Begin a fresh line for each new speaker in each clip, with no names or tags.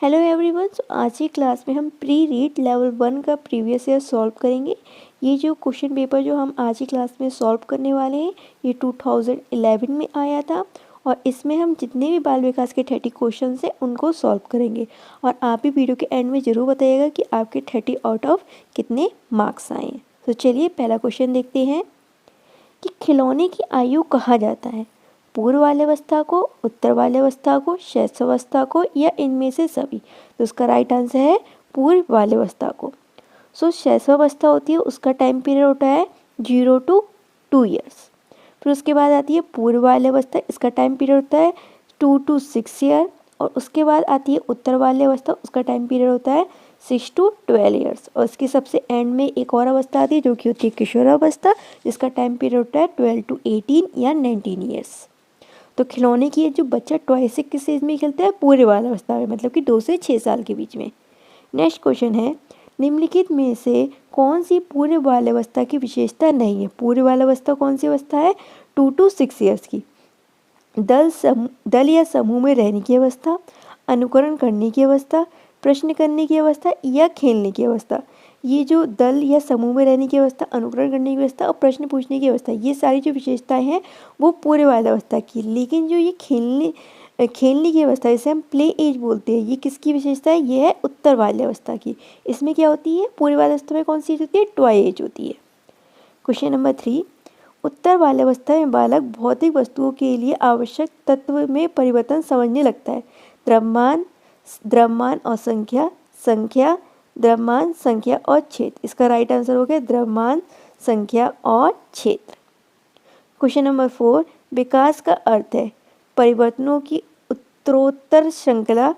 Hello everyone. आज की class में हम प्री रीड लेवल 1 का प्रीवियस ईयर सॉल्व करेंगे। ये जो क्वेश्चन पेपर जो हम आज की क्लास में सॉल्व करने वाले हैं ये 2011 में आया था और इसमें हम जितने भी बाल विकास के 30 क्वेश्चन हैं उनको सॉल्व करेंगे। और आप भी वीडियो के एंड में ज़रूर बताइएगा कि आपके 30 आउट ऑफ कितने मार्क्स आए। तो चलिए पहला क्वेश्चन देखते हैं कि खिलौने की आयु कहा जाता है, पूर्व बाल्यावस्था को, उत्तर बाल्यावस्था को, शैशवावस्था को या इनमें से सभी। तो उसका राइट आंसर है पूर्व बाल्यावस्था को। शैशवावस्था होती है उसका टाइम पीरियड होता है 0 to 2 ईयर्स। फिर उसके बाद आती है पूर्व बाल्यावस्था, इसका टाइम पीरियड होता है 2 to 6 ईयर। और उसके बाद आती है उत्तर बाल्यावस्था, उसका टाइम पीरियड होता है 6 to 12 ईयर्स। और इसके सबसे एंड में एक और अवस्था आती है जो कि होती है किशोरावस्था, जिसका टाइम पीरियड होता है 12 to 18 या 19 ईयर्स। तो खिलौने की जो बच्चा टॉय से किस एज में खेलता है, पूरे बाल्यावस्था में, मतलब कि 2 से 6 साल के बीच में। नेक्स्ट क्वेश्चन है निम्नलिखित में से कौन सी पूर्व बाल्यावस्था की विशेषता नहीं है। पूर्व बाल्यावस्था कौन सी अवस्था है, 2 to 6 ईयर्स की। दल या समूह में रहने की अवस्था, अनुकरण करने की अवस्था, प्रश्न करने की अवस्था या खेलने की अवस्था। ये जो दल या समूह में रहने की अवस्था, अनुकरण करने की अवस्था और प्रश्न पूछने की अवस्था, ये सारी जो विशेषताएं हैं वो पूर्व बाल्यावस्था की। लेकिन जो ये खेलने की अवस्था, इसे हम प्ले एज बोलते हैं, ये किसकी विशेषता है, ये है उत्तर बाल्यावस्था की। इसमें क्या होती है, पूर्व बाल्यावस्था में कौन सी एज होती है, टॉय एज होती है। क्वेश्चन नंबर 3, उत्तर बाल्यावस्था में बालक भौतिक वस्तुओं के लिए आवश्यक तत्व में परिवर्तन समझने लगता है। द्रव्यमान और संख्या, संख्या, द्रव्यमान, संख्या और क्षेत्र। इसका राइट आंसर हो गया द्रव्यमान, संख्या और क्षेत्र। क्वेश्चन नंबर 4, विकास का अर्थ है परिवर्तनों की उत्तरोत्तर श्रृंखला,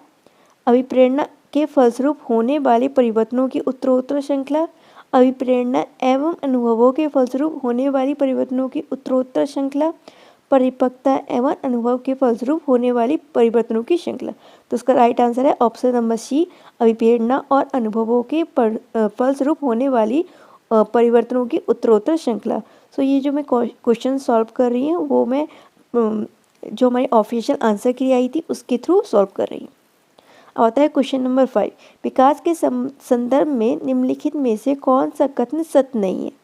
अभिप्रेरणा के फलस्वरूप होने वाले परिवर्तनों की उत्तरोत्तर श्रृंखला, अभिप्रेरणा एवं अनुभवों के फलस्वरूप होने वाली परिवर्तनों की उत्तरोत्तर श्रृंखला, परिपक्वता एवं अनुभव के फलस्वरूप होने वाली परिवर्तनों की श्रृंखला। तो उसका राइट आंसर है ऑप्शन नंबर सी, अभिप्रेरणा और अनुभवों के फलस्वरूप होने वाली परिवर्तनों की उत्तरोत्तर श्रृंखला। सो ये जो मैं क्वेश्चन सॉल्व कर रही हूँ वो मैं जो हमारी ऑफिशियल आंसर की आई थी उसके थ्रू सॉल्व कर रही हूँ। अब आता है क्वेश्चन नंबर 5, विकास के संदर्भ में निम्नलिखित में से कौन सा कथन सत्य नहीं है।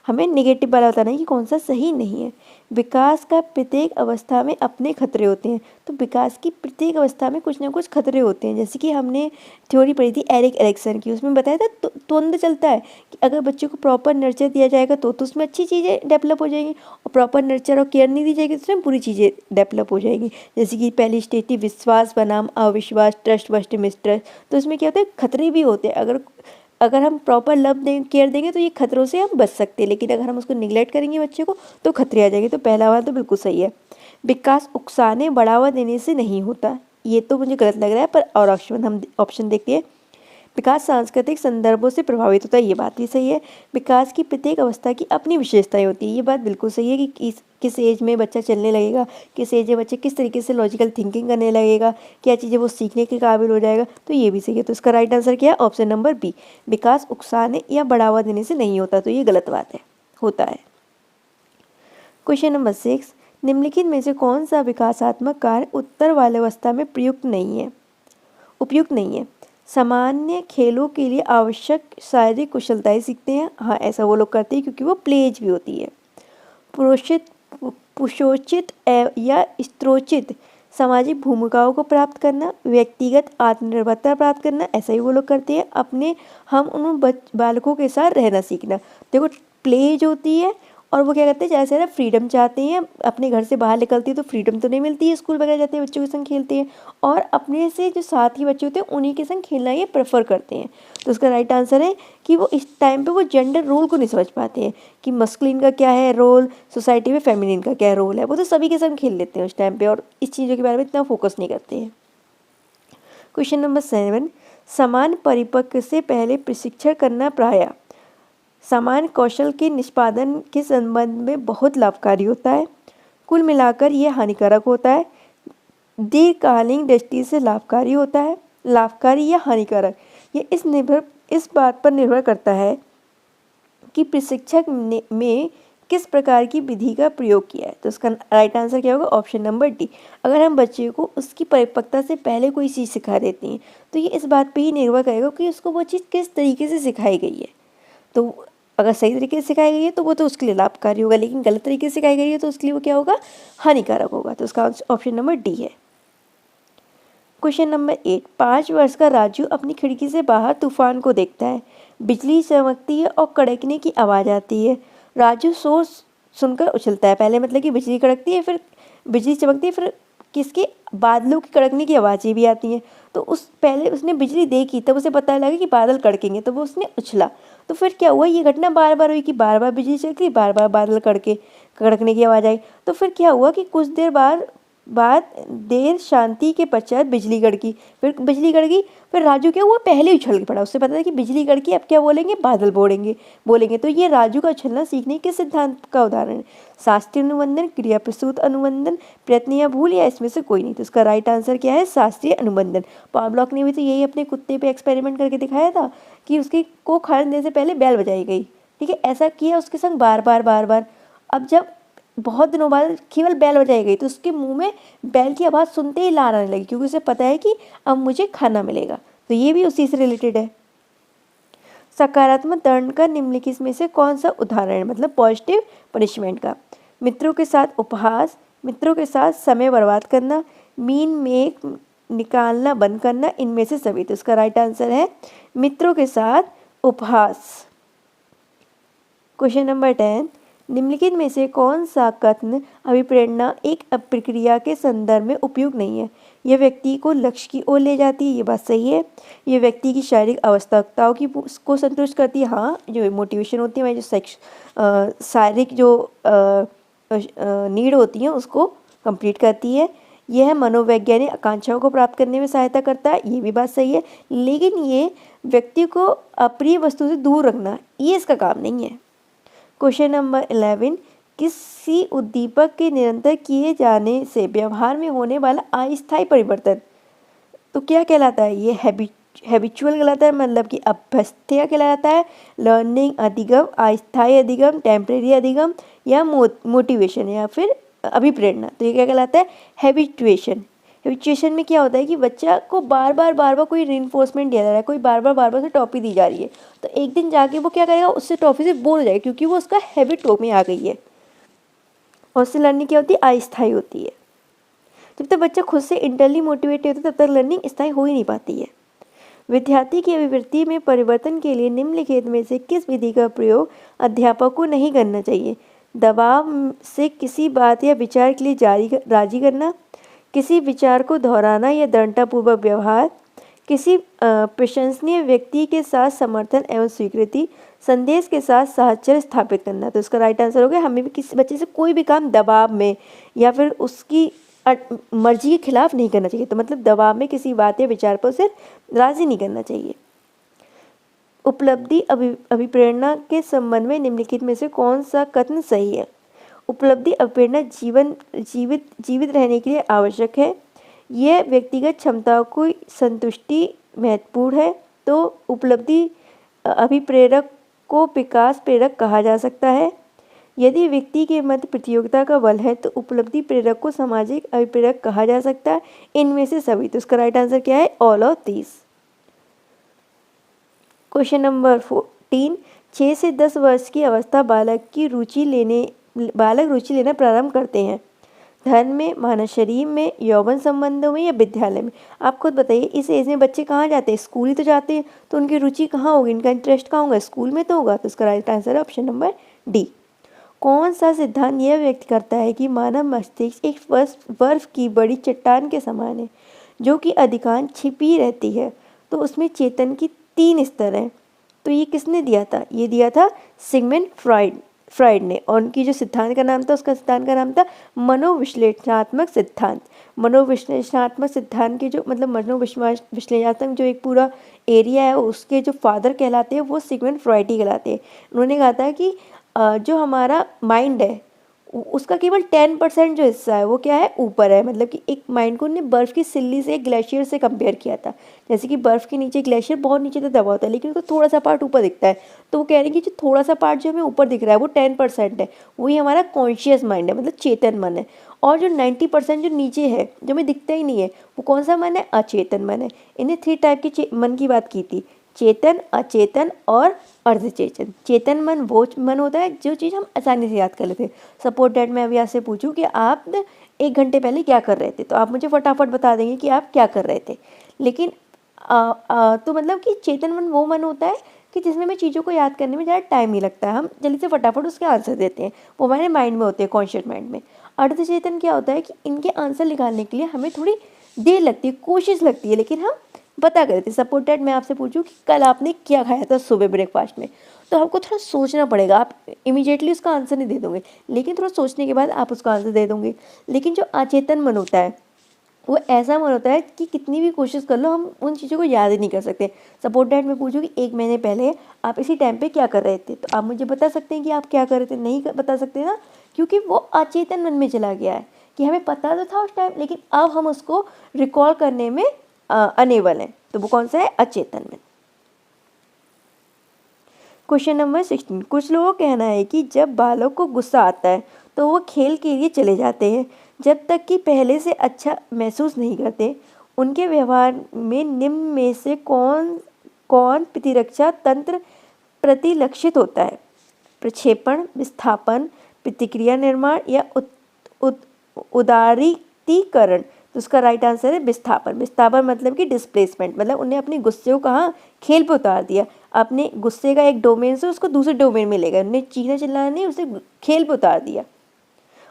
हमें नेगेटिव वाला बताना है कि कौन सा सही नहीं है। विकास का प्रत्येक अवस्था में अपने खतरे होते हैं। तो विकास की प्रत्येक अवस्था में कुछ ना कुछ खतरे होते हैं। जैसे कि हमने थ्योरी पढ़ी थी एरिक एरिक्सन की, उसमें बताया था तुरंत चलता है कि अगर बच्चे को प्रॉपर नर्चर दिया जाएगा तो उसमें अच्छी चीज़ें डेवलप हो जाएंगी, और प्रॉपर नर्चर और केयर नहीं दी जाएगी तो उसमें बुरी चीज़ें डेवलप हो जाएंगी। जैसे कि पहली स्टेज थी विश्वास बनाम अविश्वास, ट्रस्ट वर्स्ट मिसट्रस्ट। तो इसमें क्या होता है, खतरे भी होते हैं। अगर हम प्रॉपर लव देंगे, केयर देंगे तो ये खतरों से हम बच सकते हैं, लेकिन अगर हम उसको निगलेक्ट करेंगे बच्चे को तो खतरे आ जाएंगे। तो पहला वाला तो बिल्कुल सही है। विकास उकसाने बढ़ावा देने से नहीं होता, ये तो मुझे गलत लग रहा है, पर और ऑप्शन देखते हैं। विकास सांस्कृतिक संदर्भों से प्रभावित होता है, ये बात भी सही है। विकास की प्रत्येक अवस्था की अपनी विशेषताएं होती है, ये बात बिल्कुल सही है कि किस एज में बच्चा चलने लगेगा, किस एज में बच्चे किस तरीके से लॉजिकल थिंकिंग करने लगेगा, क्या चीज़ें वो सीखने के काबिल हो जाएगा, तो ये भी सही है। तो इसका राइट आंसर क्या है, ऑप्शन नंबर बी, विकास उकसाने या बढ़ावा देने से नहीं होता, तो ये गलत बात है, होता है। क्वेश्चन नंबर 6, निम्नलिखित में से कौन सा विकासात्मक कार्य उत्तर बाल्यावस्था में उपयुक्त नहीं है। सामान्य खेलों के लिए आवश्यक शारीरिक कुशलताएं सीखते हैं, हाँ ऐसा वो लोग करते हैं क्योंकि वो प्ले एज भी होती है। पुरुषोचित या स्त्रोचित सामाजिक भूमिकाओं को प्राप्त करना, व्यक्तिगत आत्मनिर्भरता प्राप्त करना, ऐसा ही वो लोग करते हैं। हम उन बालकों के साथ रहना सीखना। देखो प्ले एज होती है और वो क्या करते हैं, जैसे ना फ्रीडम चाहते हैं, अपने घर से बाहर निकलती है तो फ्रीडम तो नहीं मिलती है, स्कूल वगैरह जाते हैं बच्चों के संग खेलते हैं, और अपने से जो साथी बच्चे होते हैं उन्हीं के संग खेलना ये प्रेफर करते हैं। तो उसका राइट आंसर है कि वो इस टाइम पे वो जेंडर रोल को नहीं समझ पाते हैं कि मस्कुलिन का क्या है रोल, सोसाइटी में फेमिनिन का क्या रोल है। वो तो सभी के संग खेल लेते हैं उस टाइम पर और इस चीज़ों के बारे में इतना फोकस नहीं करते हैं। क्वेश्चन नंबर 7, समान परिपक्व से पहले प्रशिक्षण करना प्रायः समान कौशल के निष्पादन के संबंध में बहुत लाभकारी होता है। कुल मिलाकर यह हानिकारक होता है। दीर्घकालीन दृष्टि से लाभकारी होता है। लाभकारी या हानिकारक, ये इस बात पर निर्भर करता है कि प्रशिक्षक में किस प्रकार की विधि का प्रयोग किया है? तो उसका राइट आंसर क्या होगा? Option number D. अगर हम बच्चे को उसकी परिपक्वता से पहले कोई चीज़ सिखा देते हैं तो ये इस बात पे ही निर्भर करेगा कि उसको वो चीज़ किस तरीके से सिखाई गई है। तो अगर सही तरीके से सिखाई गई है तो वो तो उसके लिए लाभकारी होगा, लेकिन गलत तरीके से सिखाई गई है तो उसके लिए वो क्या होगा? हानिकारक होगा। तो उसका ऑप्शन नंबर डी है। क्वेश्चन नंबर 8, 5 वर्ष का राजू अपनी खिड़की से बाहर तूफान को देखता है। बिजली चमकती है और कड़कने की आवाज़ आती है। राजू शोर सुनकर उछलता है। पहले मतलब कि बिजली कड़कती है, फिर बिजली चमकती है, फिर किसके? बादलों की कड़कने की आवाज़ें भी आती हैं। तो पहले उसने बिजली देखी, तब उसे पता लगा कि बादल कड़केंगे, तो वो उसने उछला। तो फिर क्या हुआ? ये घटना बार बार हुई कि बार बार बिजली चमकी, बार बार बादल कड़कने की आवाज़ आई। तो फिर क्या हुआ कि कुछ देर देर शांति के पश्चात बिजली कड़की, फिर राजू क्या हुआ? पहले उछल पड़ा। उससे पता था कि बिजली कड़की, अब क्या बोलेंगे? बादल बोलेंगे। तो ये राजू का उछलना सीखने के सिद्धांत का उदाहरण है। शास्त्रीय अनुबंधन, क्रिया प्रसूत अनुबंधन, प्रयत्न या भूल, या इसमें से कोई नहीं। तो इसका राइट आंसर क्या है? शास्त्रीय अनुबंधन। पावलोव ने भी तो यही अपने कुत्ते पे एक्सपेरिमेंट करके दिखाया था कि उसके को खाने देने से पहले बैल बजाई गई। ठीक है, ऐसा किया उसके संग बार बार। अब जब बहुत दिनों बाद केवल बैल बजाई गई तो उसके मुंह में बैल की आवाज़ सुनते ही लार आने लगी, क्योंकि उसे पता है कि अब मुझे खाना मिलेगा। तो ये भी उसी से रिलेटेड है। सकारात्मक दंड का निम्नलिखित में से कौन सा उदाहरण है? मतलब पॉजिटिव पनिशमेंट का। मित्रों के साथ उपहास, मित्रों के साथ समय बर्बाद करना, मीन मेक निकालना बंद करना, इनमें से सभी। तो इसका राइट आंसर है मित्रों के साथ उपहास। क्वेश्चन नंबर 10, निम्नलिखित में से कौन सा कथन अभिप्रेरणा एक प्रक्रिया के संदर्भ में उपयुक्त नहीं है? यह व्यक्ति को लक्ष्य की ओर ले जाती है, ये बात सही है। यह व्यक्ति की शारीरिक आवश्यकताओं को संतुष्ट करती है, हाँ। जो मोटिवेशन होती है, जो शारीरिक जो नीड होती है उसको कंप्लीट करती है। यह मनोवैज्ञानिक आकांक्षाओं को प्राप्त करने में सहायता करता है, ये भी बात सही है। लेकिन ये व्यक्ति को अप्रिय वस्तु से दूर रखना, ये इसका काम नहीं है। क्वेश्चन नंबर 11, किसी उद्दीपक के निरंतर किए जाने से व्यवहार में होने वाला अस्थायी परिवर्तन तो क्या कहलाता है? ये हैबिचुअल कहलाता है, मतलब कि अभ्यस्त कहलाता है। लर्निंग अधिगम, अस्थायी अधिगम, टेम्परेरी अधिगम, या मोटिवेशन, या फिर अभिप्रेरणा। तो ये क्या कहलाता है? हैबिचुएशन। हैबिचुएशन में क्या होता है कि बच्चा को बार बार कोई रीइंफोर्समेंट दिया जा रहा है, कोई बार बार उसे टॉफी दी जा रही है, तो एक दिन जाके वो क्या करेगा? उससे टॉफी से बोर हो जाएगा, क्योंकि वो उसका हैबिट में आ गई है। और उससे लर्निंग क्या होती है? अस्थायी होती है। जब तक बच्चा खुद से इंटरनली मोटिवेट होता है तब तक लर्निंग स्थायी हो ही नहीं पाती है। विद्यार्थी की अभिवृत्ति में परिवर्तन के लिए निम्नलिखित में से किस विधि का प्रयोग अध्यापक को नहीं करना चाहिए? दबाव से किसी बात या विचार के लिए राजी करना, किसी विचार को दोहराना या दृढ़तापूर्वक व्यवहार, किसी प्रशंसनीय व्यक्ति के साथ समर्थन एवं स्वीकृति, संदेश के साथ साहचर्य स्थापित करना। तो इसका राइट आंसर हो गया, हमें भी किसी बच्चे से कोई भी काम दबाव में या फिर उसकी मर्जी के खिलाफ नहीं करना चाहिए। तो मतलब दबाव में किसी बात या विचार पर उसे राजी नहीं करना चाहिए। उपलब्धि अभिप्रेरणा के संबंध में निम्नलिखित में से कौन सा कथन सही है? उपलब्धि अभिप्रेरणा जीवित रहने के लिए आवश्यक है। यह व्यक्तिगत क्षमताओं की संतुष्टि महत्वपूर्ण है। तो उपलब्धि अभिप्रेरक को विकास प्रेरक कहा जा सकता है। यदि व्यक्ति के मध्य प्रतियोगिता का बल है तो उपलब्धि प्रेरक को सामाजिक अभिप्रेरक कहा जा सकता है। इनमें से सभी। तो इसका राइट आंसर क्या है? All of these. Question number 14, 6 से 10 वर्ष की अवस्था बालक रुचि लेना प्रारंभ करते हैं। धर्म में, मानव शरीर में, यौवन संबंधों में, या विद्यालय में? आप खुद बताइए, इस एज में बच्चे कहाँ जाते हैं? स्कूल ही तो जाते हैं। तो उनकी रुचि कहाँ होगी? इनका इंटरेस्ट कहाँ होगा? स्कूल में तो होगा। तो इसका राइट आंसर है ऑप्शन नंबर डी। कौन सा सिद्धांत यह व्यक्त करता है कि मानव मस्तिष्क एक बर्फ की बड़ी चट्टान के समान है जो कि अधिकांश छिपी रहती है? तो उसमें चेतन की 3 स्तर हैं। तो ये किसने दिया था? ये दिया था सिगमंड फ्राइड ने। और उनकी जो सिद्धांत का नाम था, उसका सिद्धांत का नाम था मनोविश्लेषणात्मक सिद्धांत। मनोविश्लेषणात्मक सिद्धांत के जो मतलब मनोविश्लेषणात्मक जो एक पूरा एरिया है, उसके जो फादर कहलाते हैं वो सिगमंड फ्राइड ही कहलाते हैं। उन्होंने कहा था कि जो हमारा माइंड है उसका केवल 10% जो हिस्सा है वो क्या है, ऊपर है। मतलब कि एक माइंड को ने बर्फ़ की सिल्ली से एक ग्लेशियर से कंपेयर किया था। जैसे कि बर्फ़ के नीचे ग्लेशियर बहुत नीचे तक दबा होता है, लेकिन उसका थोड़ा सा पार्ट ऊपर दिखता है। तो वो कह रहे हैं कि जो थोड़ा सा पार्ट जो हमें ऊपर दिख रहा है वो 10% है, वही हमारा कॉन्शियस माइंड है, मतलब चेतन मन है। और जो 90% जो नीचे है, जो हमें दिखता ही नहीं है, वो कौन सा मन है, अचेतन मन है। इन्हें 3 टाइप के मन की बात की थी, चेतन, अचेतन और अर्धचेतन। चेतन मन वो मन होता है जो चीज़ हम आसानी से याद कर लेते हैं। सपोज डैट मैं अभी आपसे पूछूं कि आप 1 घंटे पहले क्या कर रहे थे, तो आप मुझे फटाफट बता देंगे कि आप क्या कर रहे थे। लेकिन तो मतलब कि चेतन मन वो मन होता है कि जिसमें हमें चीज़ों को याद करने में ज़्यादा टाइम नहीं लगता है, हम जल्दी से फटाफट उसके आंसर देते हैं, वो हमारे माइंड में होते हैं, कॉन्शियस माइंड में। अर्धचेतन क्या होता है कि इनके आंसर निकालने के लिए हमें थोड़ी देर लगती है, कोशिश लगती है, लेकिन हम बता कर देते। सपोज डैट मैं आपसे पूछूं कि कल आपने क्या खाया था सुबह ब्रेकफास्ट में, तो आपको थोड़ा सोचना पड़ेगा, आप इमीडिएटली उसका आंसर नहीं दे दोगे, लेकिन थोड़ा सोचने के बाद आप उसका आंसर दे दोगे। लेकिन जो अचेतन मन होता है वो ऐसा मन होता है कि कितनी भी कोशिश कर लो हम उन चीज़ों को याद ही नहीं कर सकते। सपोज डैट मैं पूछूं कि 1 महीने पहले आप इसी टाइम पे क्या कर रहे थे, तो आप मुझे बता सकते हैं कि आप क्या कर रहे थे, नहीं बता सकते ना, क्योंकि वो अचेतन मन में चला गया है कि हमें पता तो था उस टाइम, लेकिन अब हम उसको रिकॉल करने में अनेबल हैं। तो वो कौन सा है, अचेतन मन। क्वेश्चन नंबर 16, कुछ लोगों का कहना है कि जब बालक को गुस्सा आता है तो वो खेल के लिए चले जाते हैं, जब तक कि पहले से अच्छा महसूस नहीं करते। उनके व्यवहार में निम्न में से कौन कौन प्रतिरक्षा तंत्र प्रतिलक्षित होता है, प्रक्षेपण, विस्थापन, प्रतिक्रिया निर्माण या उदारीकरण। तो उसका राइट आंसर है विस्थापन। विस्थापन मतलब कि डिस्प्लेसमेंट, मतलब उन्हें अपने गुस्से को कहाँ, खेल पे उतार दिया। अपने गुस्से का एक डोमेन से उसको दूसरे डोमेन में ले गए, उन्हें चीखना चिल्लाना नहीं, उसे खेल पे उतार दिया,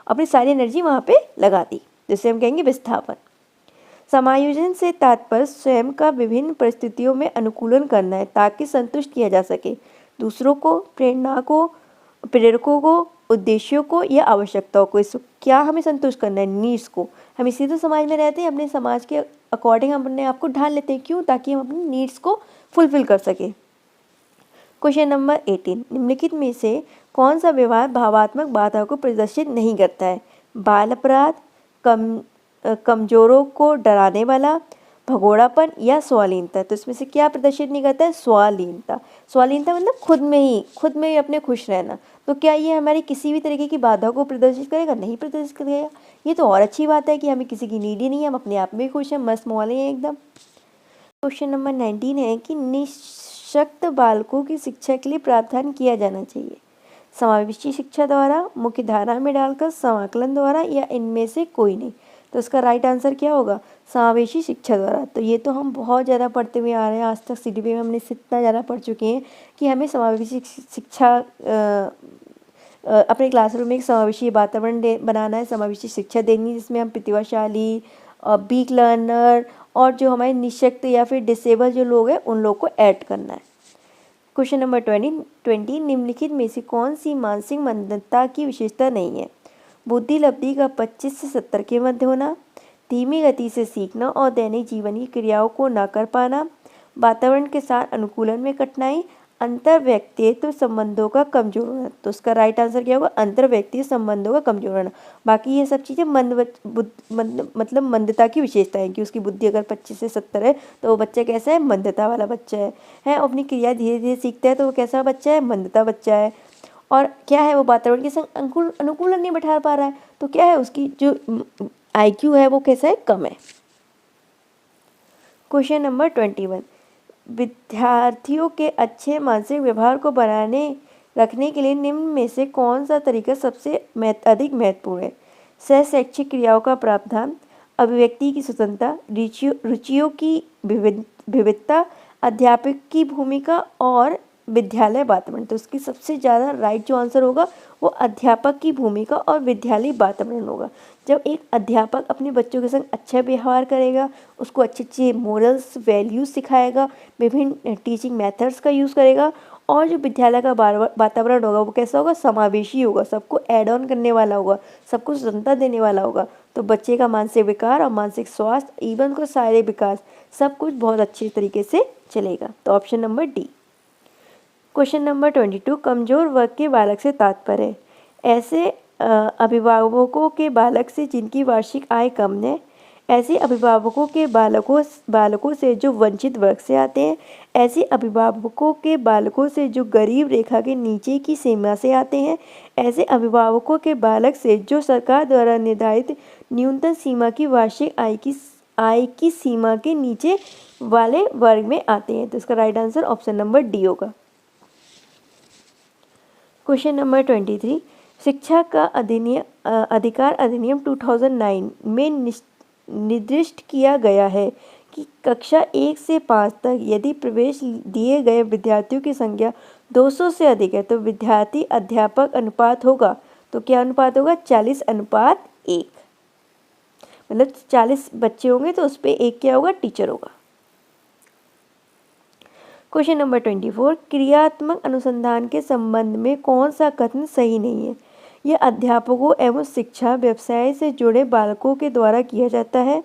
अपनी सारी एनर्जी वहाँ पे लगा दी, जिसे हम कहेंगे विस्थापन। समायोजन से तात्पर्य स्वयं का विभिन्न परिस्थितियों में अनुकूलन करना है ताकि संतुष्ट किया जा सके दूसरों को, प्रेरणा को, प्रेरकों को, उद्देश्यों को या आवश्यकताओं को। इसको क्या हमें संतुष्ट करना है, नीड्स को। हम इसी तो समाज में रहते हैं, अपने समाज के अकॉर्डिंग हम अपने आप को ढाल लेते हैं, क्यों, ताकि हम अपनी नीड्स को फुलफिल कर सके। क्वेश्चन नंबर 18, निम्नलिखित में से कौन सा व्यवहार भावात्मक बाधा को प्रदर्शित नहीं करता है, बाल अपराध, कमजोरों को डराने वाला, भगोड़ापन या स्वालीनता। तो इसमें से क्या प्रदर्शित नहीं करता है, स्वालीनता। स्वालीनता मतलब खुद में ही अपने खुश रहना। तो क्या ये हमारी किसी भी तरीके की बाधा को प्रदर्शित करेगा, नहीं प्रदर्शित करेगा। ये तो और अच्छी बात है कि हमें किसी की नीड ही नहीं है, हम अपने आप में खुश हैं, मस्त मौले हैं एकदम। क्वेश्चन नंबर 19 है कि निःशक्त बालकों की शिक्षा के लिए प्रावधान किया जाना चाहिए, समावेशी शिक्षा द्वारा, मुख्य धारा में डालकर, समाकलन द्वारा या इनमें से कोई नहीं। तो इसका राइट आंसर क्या होगा, समावेशी शिक्षा द्वारा। तो ये तो हम बहुत ज़्यादा पढ़ते हुए आ रहे हैं, आज तक सीडीपी में हमने इतना ज़्यादा पढ़ चुके हैं कि हमें समावेशी शिक्षा अपने क्लासरूम में एक समावेशी वातावरण बनाना है, समावेशी शिक्षा देनी, जिसमें हम प्रतिभाशाली, वीक लर्नर और जो हमारे निःशक्त या फिर डिसेबल जो लोग हैं उन लोग को ऐड करना है। क्वेश्चन नंबर 20, निम्नलिखित में से कौन सी मानसिक मंदता की विशेषता नहीं है, बुद्धि लब्धि का 25 से 70 के मध्य होना, धीमी गति से सीखना और दैनिक जीवन की क्रियाओं को न कर पाना, वातावरण के साथ अनुकूलन में कठिनाई, अंतर व्यक्तित्व संबंधों का कमजोर होना। तो उसका राइट आंसर क्या होगा, अंतर व्यक्तिगत संबंधों का कमजोर होना। बाकी ये सब चीज़ें मतलब मंदता की विशेषता है कि उसकी बुद्धि अगर 25 से 70 है तो वो बच्चा कैसा है, मंदता वाला बच्चा है। अपनी क्रिया धीरे धीरे सीखता है तो वो कैसा बच्चा है, मंदता बच्चा है। और क्या है, वो वातावरण के संग अनुकूलन नहीं बैठा पा रहा है, तो क्या है, उसकी जो IQ है वो कैसा है, कम है। क्वेश्चन नंबर 21, विद्यार्थियों के अच्छे मानसिक व्यवहार को बनाने रखने के लिए निम्न में से कौन सा तरीका सबसे अधिक महत्वपूर्ण है, सहशैक्षिक क्रियाओं का प्रावधान, अभिव्यक्ति की स्वतंत्रता, रुचियों की विविधता, अध्यापक की भूमिका और विद्यालय वातावरण। तो इसकी सबसे ज़्यादा राइट जो आंसर होगा वो अध्यापक की भूमिका और विद्यालय वातावरण होगा। जब एक अध्यापक अपने बच्चों के संग अच्छा व्यवहार करेगा, उसको अच्छे अच्छे मोरल्स वैल्यूज़ सिखाएगा, विभिन्न टीचिंग मेथड्स का यूज़ करेगा, और जो विद्यालय का वातावरण होगा वो कैसा होगा, समावेशी होगा, सबको ऐड ऑन करने वाला होगा, सबको स्वतंत्रता देने वाला होगा। तो बच्चे का मानसिक विकार और मानसिक स्वास्थ्य, इवन को शारीरिक विकास, सब कुछ बहुत अच्छे तरीके से चलेगा। तो option number D. Question number 22, कमजोर वर्ग के बालक से तात्पर्य ऐसे अभिभावकों के बालक से जिनकी वार्षिक आय कम है, ऐसे अभिभावकों के बालकों से जो वंचित वर्ग से आते हैं, ऐसे अभिभावकों के बालकों से जो गरीब रेखा के नीचे की सीमा से आते हैं, ऐसे अभिभावकों के बालक से जो सरकार द्वारा निर्धारित न्यूनतम सीमा की वार्षिक आय की सीमा के नीचे वाले वर्ग में आते हैं। तो इसका right answer option number D होगा। क्वेश्चन नंबर 23, शिक्षा का अधिकार अधिनियम 2009 में निर्दिष्ट किया गया है कि कक्षा 1 से 5 तक यदि प्रवेश दिए गए विद्यार्थियों की संख्या 200 से अधिक है तो विद्यार्थी अध्यापक अनुपात होगा। तो क्या अनुपात होगा? 40:1। मतलब 40 बच्चे होंगे तो उस पर एक क्या होगा? टीचर होगा। क्वेश्चन नंबर 24, क्रियात्मक अनुसंधान के संबंध में कौन सा कथन सही नहीं है? यह अध्यापकों एवं शिक्षा व्यवसाय से जुड़े बालकों के द्वारा किया जाता है।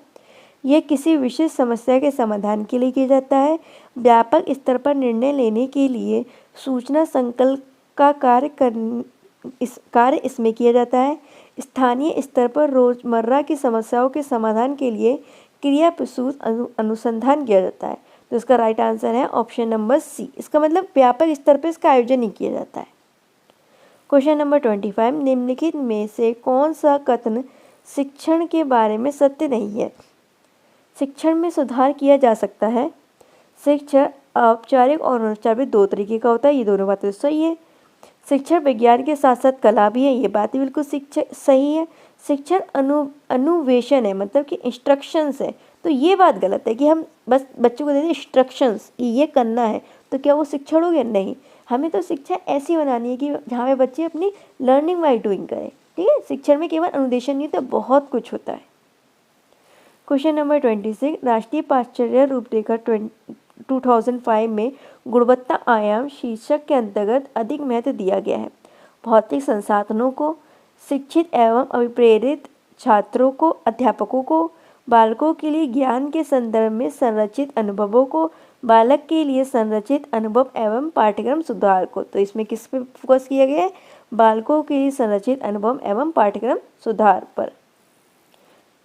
यह किसी विशेष समस्या के समाधान के लिए किया जाता है। व्यापक स्तर पर निर्णय लेने के लिए सूचना संकल्प का कार्य इसमें किया जाता है। स्थानीय स्तर पर रोजमर्रा की समस्याओं के समाधान के लिए क्रिया प्रसूत अनुसंधान किया जाता है। तो इसका राइट आंसर है ऑप्शन नंबर सी। इसका मतलब व्यापक स्तर पर इसका आयोजन नहीं किया जाता है। क्वेश्चन नंबर 25, निम्नलिखित में से कौन सा कथन शिक्षण के बारे में सत्य नहीं है? शिक्षण में सुधार किया जा सकता है। शिक्षण औपचारिक और अनौपचारिक दो तरीके का होता है। ये दोनों बातें सही है। शिक्षण विज्ञान के साथ साथ कला भी है। ये बात बिल्कुल सही है। शिक्षण अनुवेशन है, मतलब कि इंस्ट्रक्शंस है। तो ये बात गलत है कि हम बस बच्चों को दे दें इंस्ट्रक्शंस, ये करना है, तो क्या वो शिक्षण हो गया? नहीं, हमें तो शिक्षा ऐसी बनानी है कि जहाँ पे बच्चे अपनी लर्निंग बाय डूइंग करें। ठीक है, शिक्षण में केवल अनुदेशन नहीं, तो बहुत कुछ होता है। क्वेश्चन नंबर 26, राष्ट्रीय पाठ्यचर्या रूपरेखा 2005 में गुणवत्ता आयाम शीर्षक के अंतर्गत अधिक महत्व दिया गया है। भौतिक संसाधनों को, शिक्षित एवं अभिप्रेरित छात्रों को, अध्यापकों को, बालकों के लिए ज्ञान के संदर्भ में संरचित अनुभवों को, बालक के लिए संरचित अनुभव एवं पाठ्यक्रम सुधार को। तो इसमें किस पे फोकस किया गया है? बालकों के लिए संरचित अनुभव एवं पाठ्यक्रम सुधार पर।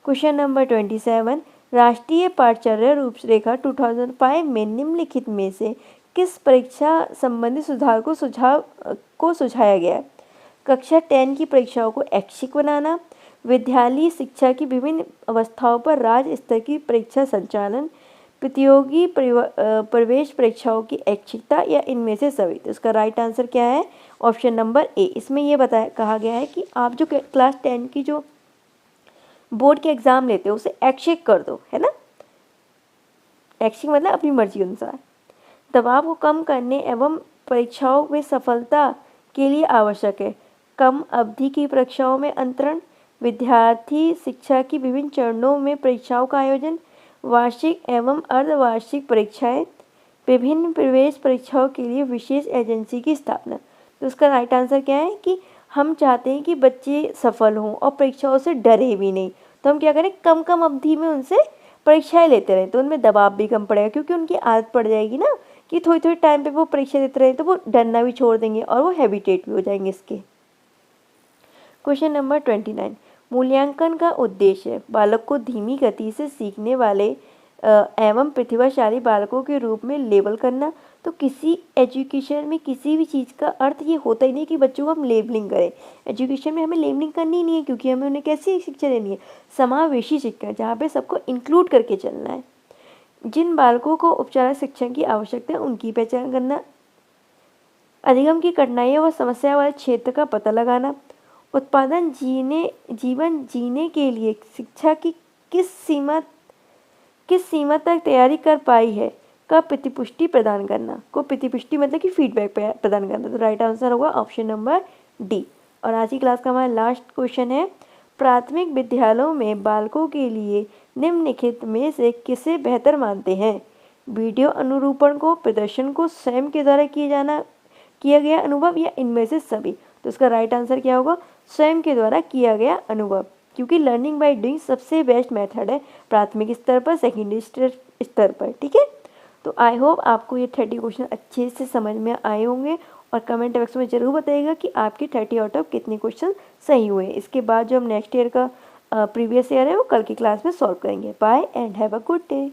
क्वेश्चन नंबर 27, राष्ट्रीय पाठ्यचर्या रूपरेखा 2005 में निम्नलिखित में से किस परीक्षा संबंधी सुधार को सुझाया गया? कक्षा 10 की परीक्षाओं को ऐच्छिक बनाना, विद्यालयी शिक्षा की विभिन्न अवस्थाओं पर राज्य स्तर की परीक्षा संचालन, प्रतियोगी प्रवेश परीक्षाओं की ऐच्छिकता, या इनमें से सभी। तो इसका राइट आंसर क्या है? Option number A. इसमें ये कहा गया है कि आप जो क्लास 10 की जो बोर्ड के एग्जाम लेते हो उसे ऐच्छिक कर दो, है ना। ऐच्छिक मतलब अपनी मर्जी अनुसार। दबाव को कम करने एवं परीक्षाओं में सफलता के लिए आवश्यक है कम अवधि की परीक्षाओं में अंतरण, विद्यार्थी शिक्षा की विभिन्न चरणों में परीक्षाओं का आयोजन, वार्षिक एवं अर्धवार्षिक परीक्षाएं, विभिन्न प्रवेश परीक्षाओं के लिए विशेष एजेंसी की स्थापना। तो उसका राइट आंसर क्या है कि हम चाहते हैं कि बच्चे सफल हों और परीक्षाओं से डरे भी नहीं। तो हम क्या करें? कम कम अवधि में उनसे परीक्षाएं लेते रहें, तो उनमें दबाव भी कम पड़ेगा, क्योंकि उनकी आदत पड़ जाएगी ना कि थोड़ी थोड़ी टाइम पे वो परीक्षा देते रहें, तो वो डरना भी छोड़ देंगे और वो हैबिटेट भी हो जाएंगे इसके। क्वेश्चन नंबर 29, मूल्यांकन का उद्देश्य बालक को धीमी गति से सीखने वाले एवं प्रतिभाशाली बालकों के रूप में लेबल करना। तो किसी एजुकेशन में किसी भी चीज़ का अर्थ ये होता ही नहीं कि बच्चों को हम लेबलिंग करें। एजुकेशन में हमें लेबलिंग करनी ही नहीं है, क्योंकि हमें उन्हें कैसी शिक्षा देनी है? समावेशी शिक्षा, जहाँ पे सबको इंक्लूड करके चलना है। जिन बालकों को उपचारिक शिक्षा की आवश्यकता है उनकी पहचान करना, अधिगम की कठिनाइयों व समस्या वाले क्षेत्र का पता लगाना, उत्पादन जीवन जीने के लिए शिक्षा की किस सीमा तक तैयारी कर पाई है का प्रतिपुष्टि प्रदान करना। को प्रतिपुष्टि मतलब कि फीडबैक प्रदान करना। तो राइट आंसर होगा ऑप्शन नंबर डी। और आज की क्लास का हमारा लास्ट क्वेश्चन है, प्राथमिक विद्यालयों में बालकों के लिए निम्नलिखित में से किसे बेहतर मानते हैं? वीडियो अनुरूपण को, प्रदर्शन को, स्वयं के द्वारा किया गया अनुभव, या इनमें से सभी। तो इसका राइट आंसर क्या होगा? स्वयं के द्वारा किया गया अनुभव, क्योंकि लर्निंग बाय डूइंग सबसे बेस्ट मेथड है प्राथमिक स्तर पर, सेकेंडरी स्तर पर। ठीक है, तो आई होप आपको ये 30 क्वेश्चन अच्छे से समझ में आए होंगे और कमेंट बॉक्स में ज़रूर बताइएगा कि आपके 30 आउट ऑफ कितने क्वेश्चन सही हुए। इसके बाद जो हम नेक्स्ट ईयर का प्रीवियस ईयर है वो कल की क्लास में सॉल्व करेंगे। Bye and have a good day.